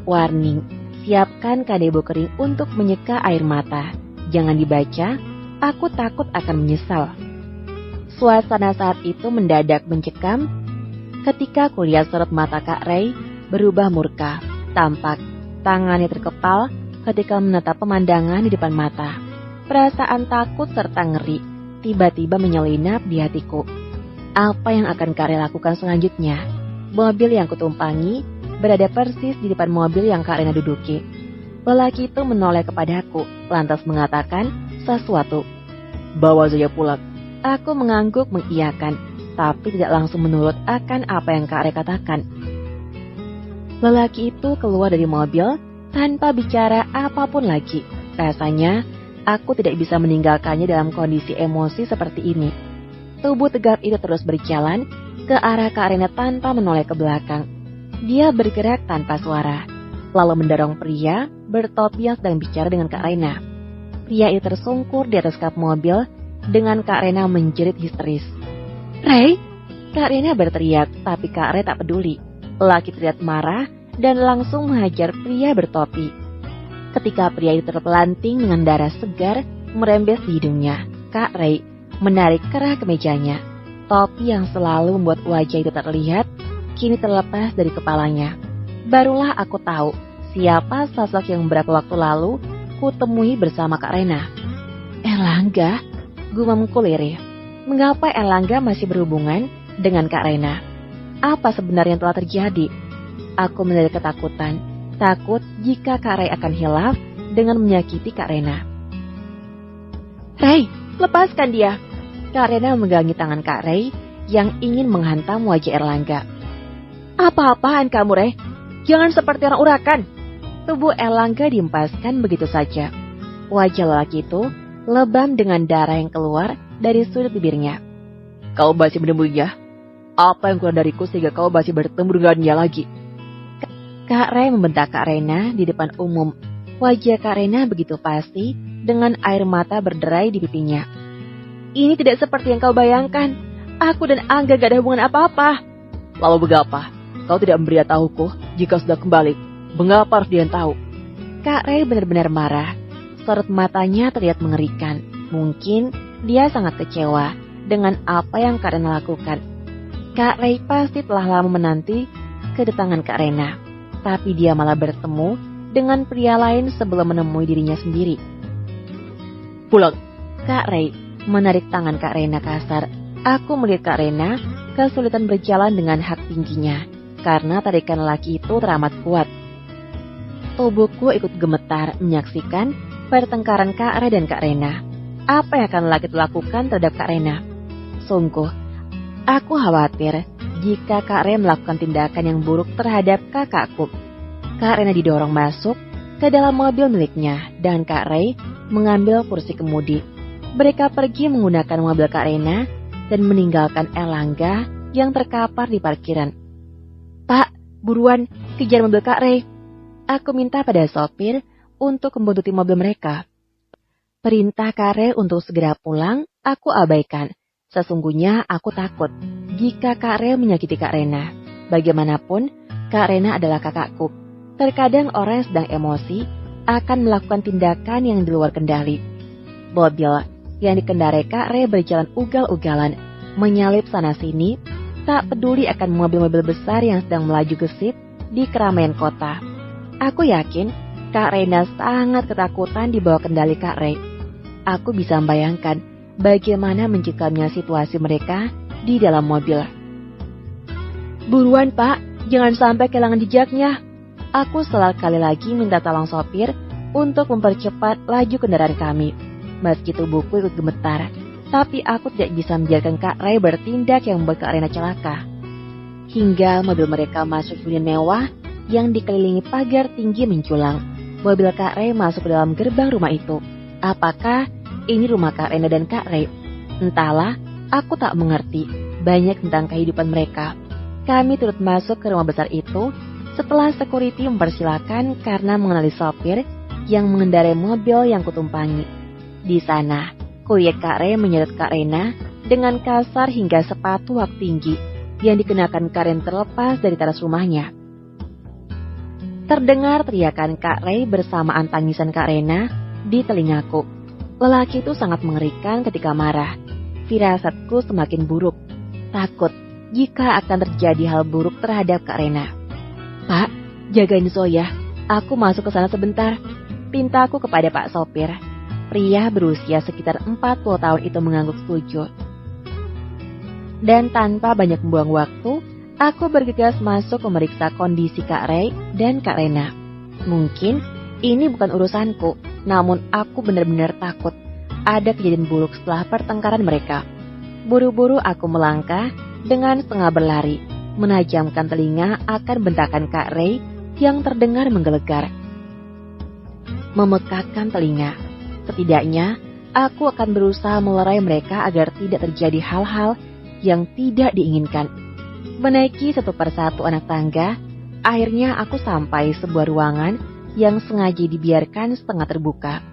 Warning, siapkan kadebo kering untuk menyeka air mata. Jangan dibaca, aku takut akan menyesal. Suasana saat itu mendadak mencekam ketika kulihat sorot mata Kak Ray berubah murka. Tampak tangannya terkepal ketika menatap pemandangan di depan mata. Perasaan takut serta ngeri tiba-tiba menyelinap di hatiku. Apa yang akan Kak Ray lakukan selanjutnya? Mobil yang kutumpangi berada persis di depan mobil yang Kak Rena duduki. Lelaki itu menoleh kepadaku, lantas mengatakan sesuatu. "Bawa saja pulang." Aku mengangguk mengiyakan, tapi tidak langsung menurut akan apa yang Kak Ray katakan. Lelaki itu keluar dari mobil tanpa bicara apapun lagi. Rasanya aku tidak bisa meninggalkannya dalam kondisi emosi seperti ini. Tubuh tegap itu terus berjalan ke arah Kak Rena tanpa menoleh ke belakang. Dia bergerak tanpa suara, lalu mendorong pria bertopi yang sedang bicara dengan Kak Rena. Pria itu tersungkur di atas kap mobil dengan Kak Rena menjerit histeris. "Ray!" Kak Rena berteriak, tapi Kak Ray tak peduli. Lelaki terlihat marah dan langsung menghajar pria bertopi. Ketika pria itu terpelanting dengan darah segar merembes di hidungnya, Kak Ray menarik kerah kemejanya. Topi yang selalu membuat wajah itu terlihat kini terlepas dari kepalanya. Barulah aku tahu siapa sosok yang beberapa waktu lalu kutemui bersama Kak Rena. "Erlangga?" gumamku lirih. Mengapa Erlangga masih berhubungan dengan Kak Rena? Apa sebenarnya yang telah terjadi? Aku mendadak ketakutan, takut jika Kak Ray akan hilaf dengan menyakiti Kak Rena. "Ray, lepaskan dia!" Kak Rena memegangi tangan Kak Ray yang ingin menghantam wajah Erlangga. "Apa-apaan kamu, Ray? Jangan seperti orang urakan." Tubuh Erlangga diempaskan begitu saja. Wajah lelaki itu lebam dengan darah yang keluar dari sudut bibirnya. "Kau masih menemuinya? Apa yang kurang dariku sehingga kau masih bertemu dengannya lagi?" Kak Ray membentak Kak Rena di depan umum. Wajah Kak Rena begitu pasti dengan air mata berderai di pipinya. "Ini tidak seperti yang kau bayangkan. Aku dan Angga gak ada hubungan apa-apa." "Lalu mengapa kau tidak memberitahuku jika sudah kembali? Mengapa harus dia tahu?" Kak Ray benar-benar marah. Sorot matanya terlihat mengerikan. Mungkin dia sangat kecewa dengan apa yang Kak Rena lakukan. Kak Ray pasti telah lama menanti kedatangan Kak Rena, tapi dia malah bertemu dengan pria lain sebelum menemui dirinya sendiri. "Pulang!" Kak Ray menarik tangan Kak Rena kasar. Aku melihat Kak Rena kesulitan berjalan dengan hak tingginya karena tarikan lelaki itu teramat kuat. Tubuhku ikut gemetar menyaksikan pertengkaran Kak Ray dan Kak Rena. Apa yang akan lelaki itu lakukan terhadap Kak Rena? Sungguh, aku khawatir jika Kak Ray melakukan tindakan yang buruk terhadap kakakku. Kak Rena didorong masuk ke dalam mobil miliknya dan Kak Ray mengambil kursi kemudi. Mereka pergi menggunakan mobil Kak Rena dan meninggalkan Erlangga yang terkapar di parkiran. "Pak, buruan kejar mobil Kak Ray." Aku minta pada sopir untuk membuntuti mobil mereka. Perintah Kak Ray untuk segera pulang aku abaikan. Sesungguhnya aku takut jika Kak Ray menyakiti Kak Rena. Bagaimanapun, Kak Rena adalah kakakku. Terkadang orang yang sedang emosi akan melakukan tindakan yang di luar kendali. Mobil yang dikendarai Kak Ray berjalan ugal-ugalan, menyalip sana-sini, tak peduli akan mobil-mobil besar yang sedang melaju gesit di keramaian kota. Aku yakin Kak Rena sangat ketakutan di bawah kendali Kak Ray. Aku bisa membayangkan bagaimana mencekamnya situasi mereka di dalam mobil. "Buruan Pak, jangan sampai kehilangan jejaknya." Aku sekali lagi minta tolong sopir untuk mempercepat laju kendaraan kami. Meski tubuhku ikut gemetar, tapi aku tidak bisa membiarkan Kak Ray bertindak yang membuat Kak Rena celaka. Hingga mobil mereka masuk unit mewah yang dikelilingi pagar tinggi menjulang. Mobil Kak Ray masuk ke dalam gerbang rumah itu. Apakah ini rumah Kak Rena dan Kak Ray? Entahlah, aku tak mengerti banyak tentang kehidupan mereka. Kami turut masuk ke rumah besar itu setelah security mempersilahkan karena mengenali sopir yang mengendarai mobil yang kutumpangi. Di sana, kulihat Kak Ray menyeret Kak Rena dengan kasar hingga sepatu hak tinggi yang dikenakan Kak Rena terlepas dari teras rumahnya. Terdengar teriakan Kak Ray bersamaan tangisan Kak Rena di telingaku. Lelaki itu sangat mengerikan ketika marah. Firasatku semakin buruk. Takut jika akan terjadi hal buruk terhadap Kak Rena. "Pak, jagain Zoya. Aku masuk ke sana sebentar," pintaku kepada Pak sopir. Pria berusia sekitar 40 tahun itu mengangguk setuju. Dan tanpa banyak membuang waktu, aku bergegas masuk memeriksa kondisi Kak Ray dan Kak Rena. Mungkin ini bukan urusanku, namun aku benar-benar takut ada kejadian buruk setelah pertengkaran mereka. Buru-buru aku melangkah dengan setengah berlari, menajamkan telinga akan bentakan Kak Ray yang terdengar menggelegar. Memekakkan telinga. Setidaknya, aku akan berusaha melerai mereka agar tidak terjadi hal-hal yang tidak diinginkan. Menaiki satu persatu anak tangga, akhirnya aku sampai sebuah ruangan yang sengaja dibiarkan setengah terbuka.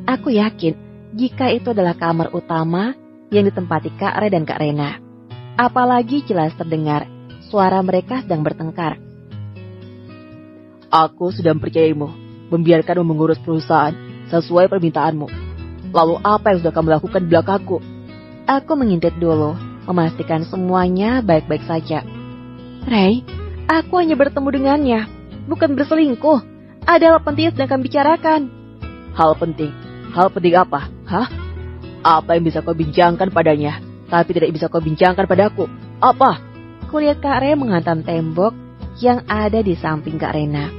Aku yakin jika itu adalah kamar utama yang ditempati Kak Ray dan Kak Rena. Apalagi jelas terdengar suara mereka sedang bertengkar. "Aku sudah mempercayaimu, membiarkanmu mengurus perusahaan sesuai permintaanmu. Lalu apa yang sudah kamu lakukan di belakangku?" Aku mengintip dulu, memastikan semuanya baik-baik saja. "Ray, aku hanya bertemu dengannya, bukan berselingkuh. Ada hal penting yang sedang kami bicarakan." Hal penting? Hal penting apa? Hah? Apa yang bisa kau bincangkan padanya, tapi tidak bisa kau bincangkan padaku? Apa? Kulihat Kak Ray menghantam tembok yang ada di samping Kak Rena.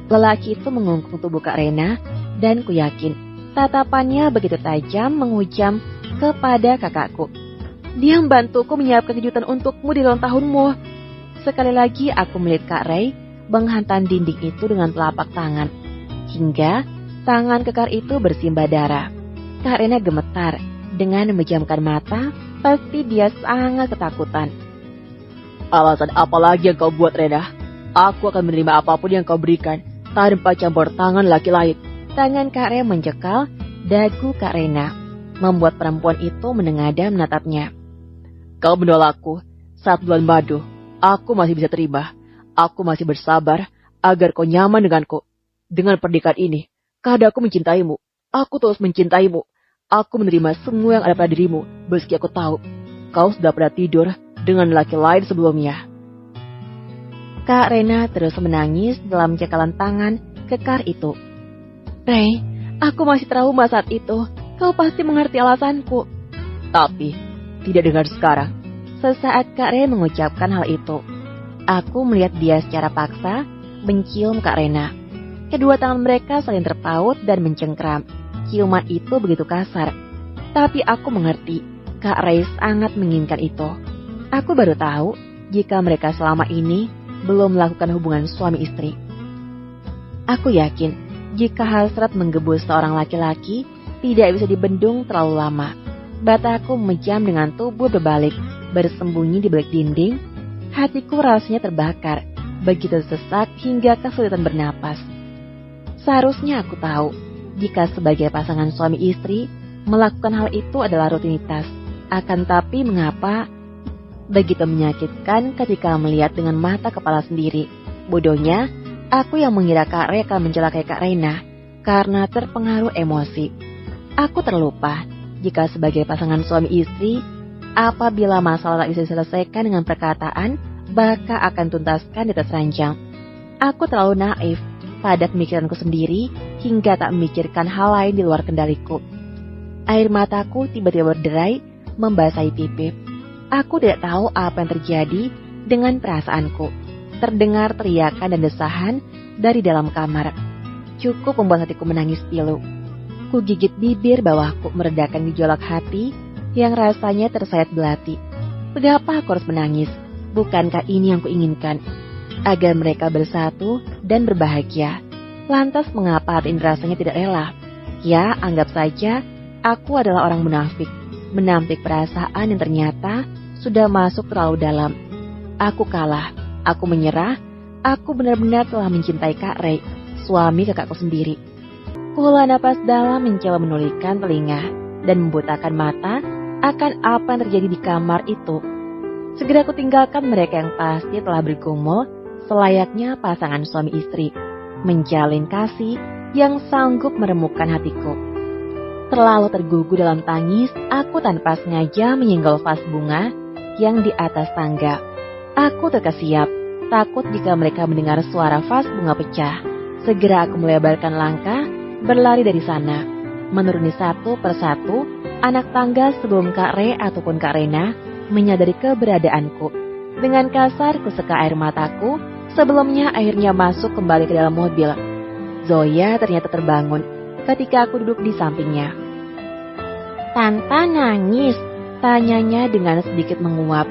Lelaki itu mengungkung tubuh Kak Rena, dan ku yakin tatapannya begitu tajam menghujam kepada kakakku. "Dia membantuku menyiapkan kejutan untukmu di ulang tahunmu." Sekali lagi aku melihat Kak Ray menghantam dinding itu dengan telapak tangan, hingga tangan kekar itu bersimbah darah. Kak Rena gemetar dengan memejamkan mata, pasti dia sangat ketakutan. "Alasan apa lagi yang kau buat, Rena? Aku akan menerima apapun yang kau berikan, tanpa campur tangan laki lain." Tangan Kak Ray mencekal dagu Kak Rena, membuat perempuan itu menengadah menatapnya. "Kau menolakku saat bulan madu. Aku masih bisa terima. Aku masih bersabar agar kau nyaman denganku. Dengan pernikahan ini, karena aku mencintaimu. Aku terus mencintaimu. Aku menerima semua yang ada pada dirimu, meski aku tahu kau sudah pernah tidur dengan laki lain sebelumnya." Kak Rena terus menangis dalam cekalan tangan kekar itu. "Ray, aku masih trauma saat itu. Kau pasti mengerti alasanku." "Tapi tidak dengar sekarang." Sesaat Kak Ray mengucapkan hal itu, aku melihat dia secara paksa mencium Kak Rena. Kedua tangan mereka saling terpaut dan mencengkram. Ciuman itu begitu kasar. Tapi aku mengerti, Kak Ray sangat menginginkan itu. Aku baru tahu jika mereka selama ini belum melakukan hubungan suami istri. Aku yakin jika hasrat menggebu seorang laki-laki tidak bisa dibendung terlalu lama. Bataku memejam dengan tubuh berbalik, bersembunyi di balik dinding. Hatiku rasanya terbakar, begitu sesak hingga kesulitan bernapas. Seharusnya aku tahu, jika sebagai pasangan suami istri, melakukan hal itu adalah rutinitas. Akan tapi mengapa begitu menyakitkan ketika melihat dengan mata kepala sendiri? Bodohnya, aku yang mengira Kak Ray akan mencelakai Kak Rena karena terpengaruh emosi. Aku terlupa jika sebagai pasangan suami istri, apabila masalah tak bisa diselesaikan dengan perkataan, maka akan tuntaskan di atas ranjang. Aku terlalu naif pada pemikiranku sendiri hingga tak memikirkan hal lain di luar kendaliku. Air mataku tiba-tiba berderai membasahi pipi. Aku tidak tahu apa yang terjadi dengan perasaanku. Terdengar teriakan dan desahan dari dalam kamar. Cukup membuat hatiku menangis pilu. Ku gigit bibir bawahku meredakan gejolak hati yang rasanya tersayat belati. Mengapa aku harus menangis? Bukankah ini yang kuinginkan? Agar mereka bersatu dan berbahagia. Lantas mengapa hati ini rasanya tidak rela? Ya, anggap saja aku adalah orang munafik. Menampik perasaan yang ternyata sudah masuk terlalu dalam. Aku kalah. Aku menyerah. Aku benar-benar telah mencintai Kak Ray, suami kakakku sendiri. Kuhela napas dalam mencoba menulihkan telinga dan membutakan mata akan apa yang terjadi di kamar itu. Segera aku tinggalkan mereka yang pasti telah bergumul selayaknya pasangan suami istri. menjalin kasih yang sanggup meremukkan hatiku. Terlalu tergugu dalam tangis, aku tanpa sengaja menyenggol vas bunga yang di atas tangga. Aku terkesiap, takut jika mereka mendengar suara vas bunga pecah. Segera aku melebarkan langkah, berlari dari sana. Menuruni satu persatu anak tangga sebelum Kak Re ataupun Kak Rena menyadari keberadaanku. Dengan kasar kuseka air mataku, sebelumnya akhirnya masuk kembali ke dalam mobil. Zoya ternyata terbangun ketika aku duduk di sampingnya. "Tante nangis?" tanyanya dengan sedikit menguap.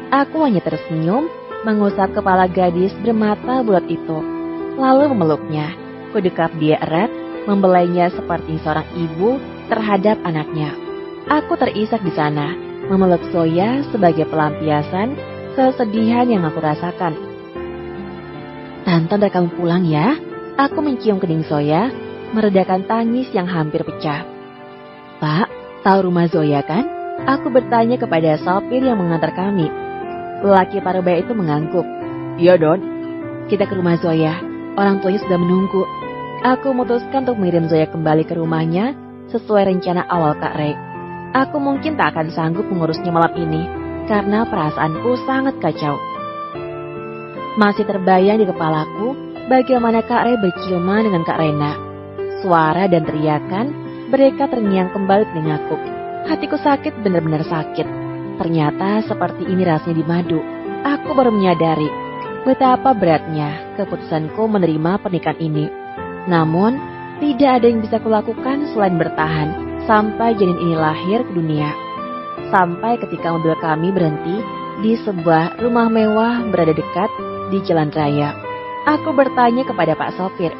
Aku hanya tersenyum, mengusap kepala gadis bermata bulat itu, lalu memeluknya. Kudekap dia erat, membelainya seperti seorang ibu terhadap anaknya. Aku terisak di sana, memeluk Zoya sebagai pelampiasan kesedihan yang aku rasakan. "Tante, ntar kamu pulang ya." Aku mencium kening Zoya, meredakan tangis yang hampir pecah. "Pak, tahu rumah Zoya kan?" Aku bertanya kepada sopir yang mengantar kami. Lelaki parubaya itu mengangguk. "Iya, Don. Kita ke rumah Zoya. Orang tuanya sudah menunggu." Aku memutuskan untuk mengirim Zoya kembali ke rumahnya sesuai rencana awal Kak Re. Aku mungkin tak akan sanggup mengurusnya malam ini karena perasaanku sangat kacau. Masih terbayang di kepalaku bagaimana Kak Re berciuman dengan Kak Rena. Suara dan teriakan mereka terngiang kembali di telingaku. Hatiku sakit, benar-benar sakit. Ternyata seperti ini rasanya di madu. Aku baru menyadari betapa beratnya keputusanku menerima pernikahan ini. Namun, tidak ada yang bisa kulakukan selain bertahan sampai janin ini lahir ke dunia. Sampai ketika mobil kami berhenti di sebuah rumah mewah berada dekat di jalan raya. Aku bertanya kepada Pak Sopir,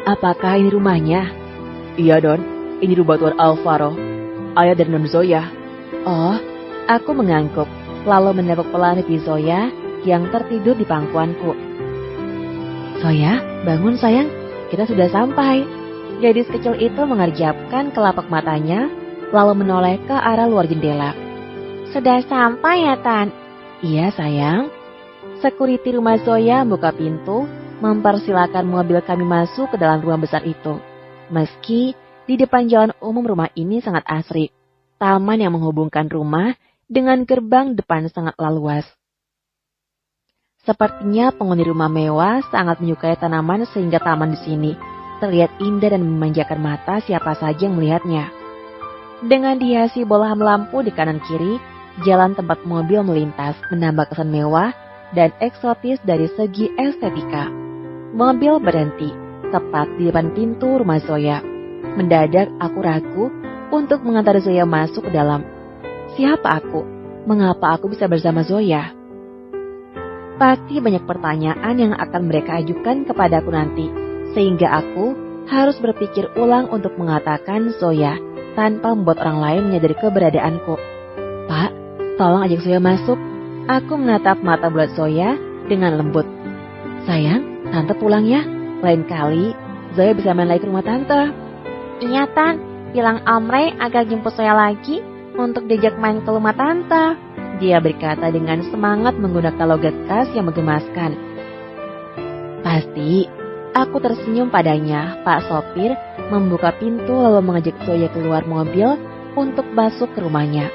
"Apakah ini rumahnya?" "Iya, Don. Ini rumah Tuan Alvaro, ayah dari Non Zoya." "Oh," aku mengangguk, lalu menepuk pelan pipi Zoya yang tertidur di pangkuanku. "Zoya, bangun sayang, kita sudah sampai." Gadis kecil itu mengerjapkan kelopak matanya, lalu menoleh ke arah luar jendela. "Sudah sampai ya, Tan?" "Iya, sayang." Security rumah Zoya membuka pintu, mempersilakan mobil kami masuk ke dalam rumah besar itu. Meski di depan jalan umum rumah ini sangat asri, taman yang menghubungkan rumah dengan gerbang depan sangatlah luas. Sepertinya penghuni rumah mewah sangat menyukai tanaman sehingga taman di sini terlihat indah dan memanjakan mata siapa saja yang melihatnya. Dengan dihiasi bola lampu di kanan kiri, jalan tempat mobil melintas menambah kesan mewah dan eksotis dari segi estetika. Mobil berhenti tepat di depan pintu rumah Zoya. Mendadak aku ragu untuk mengantar Zoya masuk ke dalam. Siapa aku? Mengapa aku bisa bersama Zoya? Pasti banyak pertanyaan yang akan mereka ajukan kepadaku nanti, sehingga aku harus berpikir ulang untuk mengatakan Zoya tanpa membuat orang lain menyadari keberadaanku. "Pak, tolong ajak Zoya masuk." Aku menatap mata bulat Zoya dengan lembut. "Sayang, Tante pulang ya. Lain kali Zoya bisa main lagi ke rumah Tante." "Iya, Tan. Bilang Om Ray agar jemput Zoya lagi untuk diajak main ke rumah Tante," dia berkata dengan semangat menggunakan logat khas yang menggemaskan. "Pasti." Aku tersenyum padanya. Pak sopir membuka pintu lalu mengajak Zoya keluar mobil untuk masuk ke rumahnya.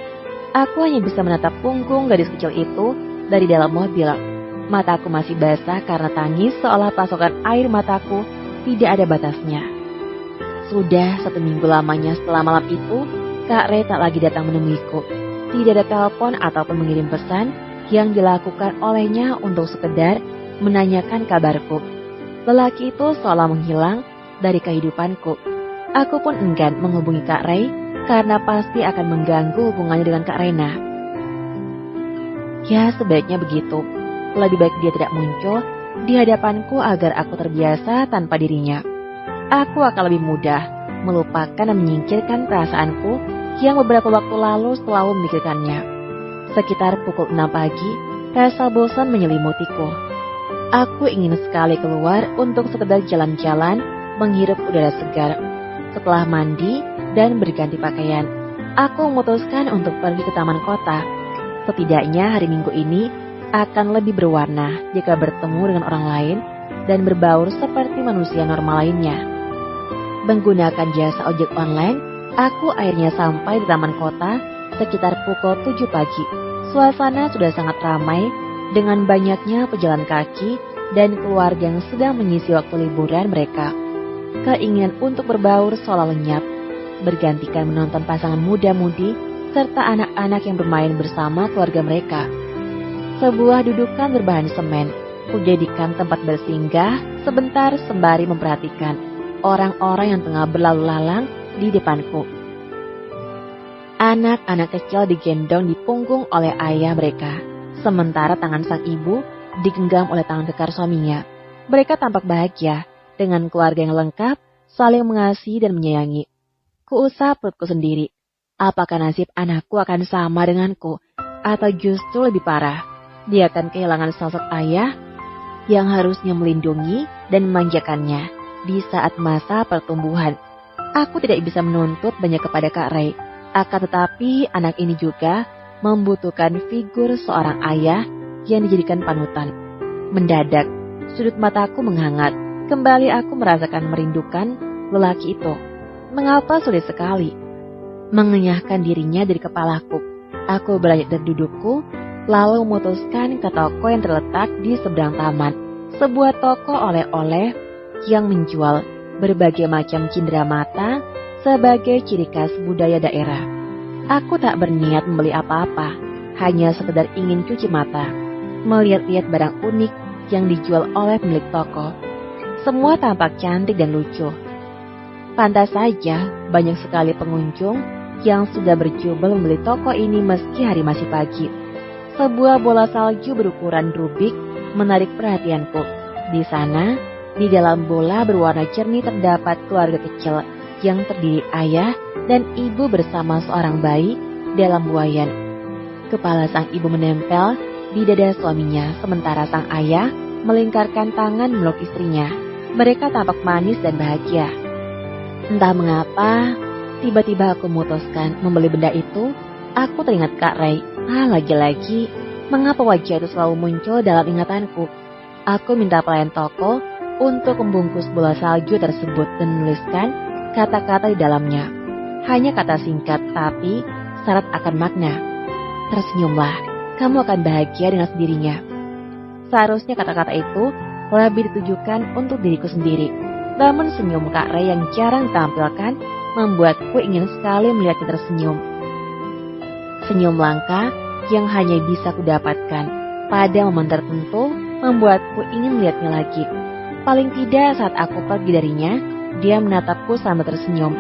Aku hanya bisa menatap punggung gadis kecil itu dari dalam mobil. Mataku masih basah karena tangis, seolah pasokan air mataku tidak ada batasnya. Sudah 1 minggu lamanya setelah malam itu, Kak Re tak lagi datang menemuiku. Tidak ada telepon ataupun mengirim pesan yang dilakukan olehnya untuk sekedar menanyakan kabarku. Lelaki itu seolah menghilang dari kehidupanku. Aku pun enggan menghubungi Kak Re karena pasti akan mengganggu hubungannya dengan Kak Rena. Ya, sebaiknya begitu. Lebih baik dia tidak muncul di hadapanku agar aku terbiasa tanpa dirinya. Aku akan lebih mudah melupakan dan menyingkirkan perasaanku yang beberapa waktu lalu selalu memikirkannya. Sekitar pukul 6 pagi, rasa bosan menyelimutiku. Aku ingin sekali keluar untuk sekedar jalan-jalan, menghirup udara segar. Setelah mandi dan berganti pakaian, aku memutuskan untuk pergi ke taman kota. Setidaknya hari Minggu ini akan lebih berwarna jika bertemu dengan orang lain dan berbaur seperti manusia normal lainnya. Menggunakan jasa ojek online, aku akhirnya sampai di taman kota sekitar pukul 7 pagi. Suasana sudah sangat ramai dengan banyaknya pejalan kaki dan keluarga yang sedang mengisi waktu liburan mereka. Keinginan untuk berbaur seolah lenyap, bergantikan menonton pasangan muda-mudi serta anak-anak yang bermain bersama keluarga mereka. Sebuah dudukan berbahan semen kujadikan tempat bersinggah sebentar sembari memperhatikan orang-orang yang tengah berlalu lalang di depanku. Anak-anak kecil digendong di punggung oleh ayah mereka, sementara tangan sang ibu digenggam oleh tangan kekar suaminya. Mereka tampak bahagia dengan keluarga yang lengkap, saling mengasihi dan menyayangi. Kuusap perutku sendiri. Apakah nasib anakku akan sama denganku, atau justru lebih parah? Dia akan kehilangan sosok ayah yang harusnya melindungi dan memanjakannya di saat masa pertumbuhan. Aku tidak bisa menuntut banyak kepada Kak Ray, akan tetapi anak ini juga membutuhkan figur seorang ayah yang dijadikan panutan. Mendadak, sudut mataku menghangat. Kembali aku merasakan merindukan lelaki itu. Mengapa sulit sekali mengenyahkan dirinya dari kepalaku. Aku beranjak dari dudukku, lalu memutuskan ke toko yang terletak di seberang taman. Sebuah toko oleh-oleh yang menjual berbagai macam cindera mata sebagai ciri khas budaya daerah. Aku tak berniat membeli apa-apa, hanya sekedar ingin cuci mata, melihat-lihat barang unik yang dijual oleh pemilik toko. Semua tampak cantik dan lucu. Pantas saja banyak sekali pengunjung yang sudah berjubel membeli toko ini meski hari masih pagi. Sebuah bola salju berukuran Rubik menarik perhatianku. Di sana, di dalam bola berwarna jernih terdapat keluarga kecil yang terdiri ayah dan ibu bersama seorang bayi dalam buayan. Kepala sang ibu menempel di dada suaminya, sementara sang ayah melingkarkan tangan meluk istrinya. Mereka tampak manis dan bahagia. Entah mengapa, tiba-tiba aku memutuskan membeli benda itu. Aku teringat Kak Ray. Lagi-lagi, mengapa wajah itu selalu muncul dalam ingatanku? Aku minta pelayan toko untuk membungkus bola salju tersebut dan menuliskan kata-kata di dalamnya. Hanya kata singkat, tapi syarat akan makna. Tersenyumlah, kamu akan bahagia dengan sendirinya. Seharusnya kata-kata itu lebih ditujukan untuk diriku sendiri. Namun senyum Kak Ray yang jarang ditampilkan membuatku ingin sekali melihatnya tersenyum. Senyum langka yang hanya bisa kudapatkan pada momen tertentu membuatku ingin melihatnya lagi. Paling tidak saat aku pergi darinya, dia menatapku sambil tersenyum.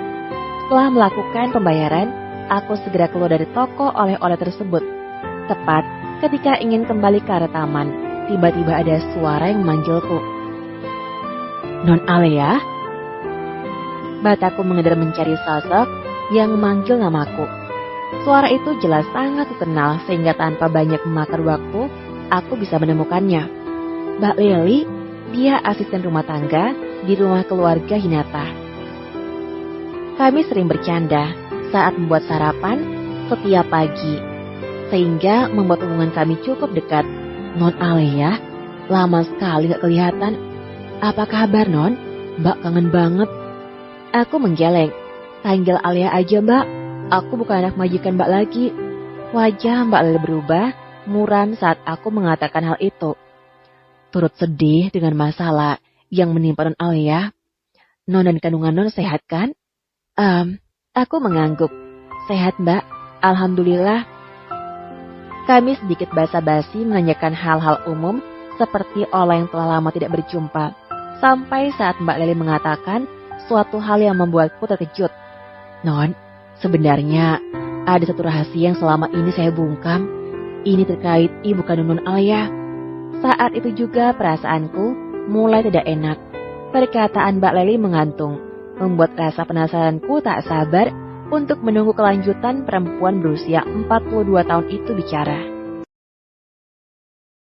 Setelah melakukan pembayaran, aku segera keluar dari toko oleh-oleh tersebut. Tepat ketika ingin kembali ke arah taman, tiba-tiba ada suara yang memanggilku. Non Alea? Mataku mengejar mencari sosok yang memanggil namaku. Suara itu jelas sangat kenal sehingga tanpa banyak memakan waktu, aku bisa menemukannya. Mbak Lily, dia asisten rumah tangga di rumah keluarga Hinata. Kami sering bercanda saat membuat sarapan setiap pagi, sehingga membuat hubungan kami cukup dekat. Non Alea, lama sekali gak kelihatan. Apa kabar, Non? Mbak kangen banget. Aku menggeleng. Panggil Alea aja, Mbak. Aku bukan anak majikan Mbak lagi. Wajah Mbak Lely berubah, muram saat aku mengatakan hal itu. Turut sedih dengan masalah yang menimpa Non Alea. Non dan kandungan Non sehat kan? Aku mengangguk. Sehat, Mbak. Alhamdulillah. Kami sedikit basa-basi menanyakan hal-hal umum seperti orang yang telah lama tidak berjumpa. Sampai saat Mbak Lely mengatakan suatu hal yang membuatku terkejut. Non, sebenarnya ada satu rahasia yang selama ini saya bungkam. Ini terkait ibu kandung Non Alea. Saat itu juga perasaanku mulai tidak enak. Perkataan Mbak Lely menggantung, membuat rasa penasaranku tak sabar untuk menunggu kelanjutan perempuan berusia 42 tahun itu bicara.